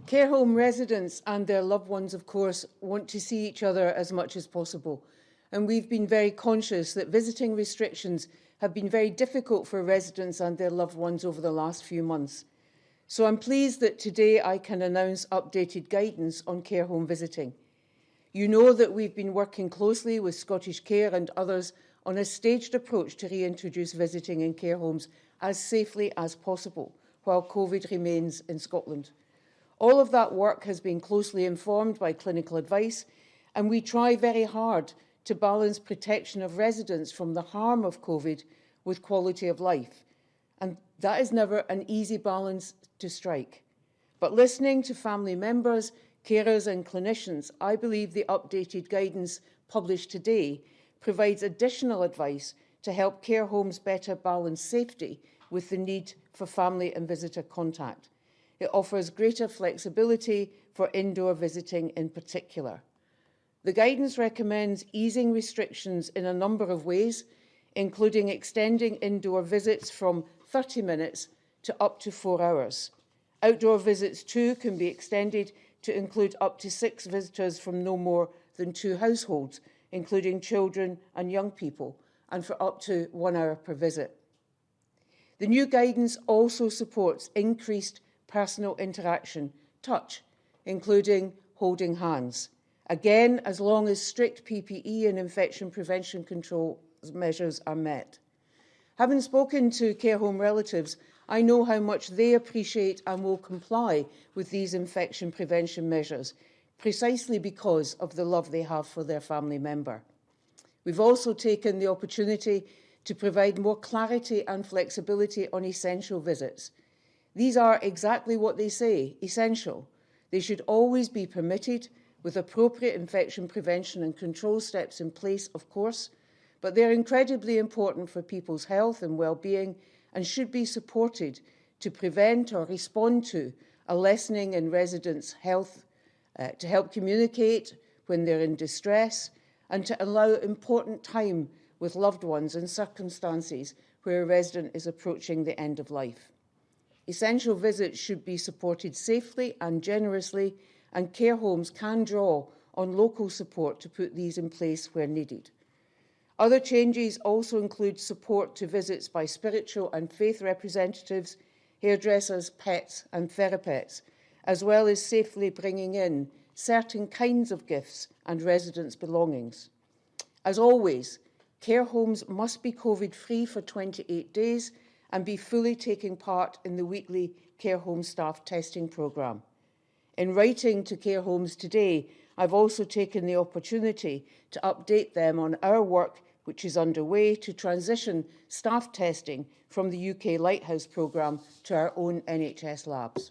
Care home residents and their loved ones, of course, want to see each other as much as possible. And we've been very conscious that visiting restrictions have been very difficult for residents and their loved ones over the last few months. So I'm pleased that today I can announce updated guidance on care home visiting. You know that we've been working closely with Scottish Care and others on a staged approach to reintroduce visiting in care homes as safely as possible while COVID remains in Scotland. All of that work has been closely informed by clinical advice, and we try very hard to balance protection of residents from the harm of COVID with quality of life. And that is never an easy balance to strike. But listening to family members, carers and clinicians, I believe the updated guidance published today provides additional advice to help care homes better balance safety with the need for family and visitor contact. It offers greater flexibility for indoor visiting in particular. The guidance recommends easing restrictions in a number of ways, including extending indoor visits from 30 minutes to up to 4 hours. Outdoor visits too can be extended to include up to 6 visitors from no more than 2 households, including children and young people, and for up to 1 hour per visit. The new guidance also supports increased personal interaction, touch, including holding hands. Again, as long as strict PPE and infection prevention control measures are met. Having spoken to care home relatives, I know how much they appreciate and will comply with these infection prevention measures, precisely because of the love they have for their family member. We've also taken the opportunity to provide more clarity and flexibility on essential visits. These are exactly what they say, essential. They should always be permitted with appropriate infection prevention and control steps in place, of course, but they're incredibly important for people's health and well-being and should be supported to prevent or respond to a lessening in residents' health, to help communicate when they're in distress, and to allow important time with loved ones in circumstances where a resident is approaching the end of life. Essential visits should be supported safely and generously, and care homes can draw on local support to put these in place where needed. Other changes also include support to visits by spiritual and faith representatives, hairdressers, pets and therapists, as well as safely bringing in certain kinds of gifts and residents' belongings. As always, care homes must be COVID-free for 28 days and be fully taking part in the weekly care home staff testing programme. In writing to care homes today, I've also taken the opportunity to update them on our work which is underway to transition staff testing from the UK Lighthouse programme to our own NHS labs.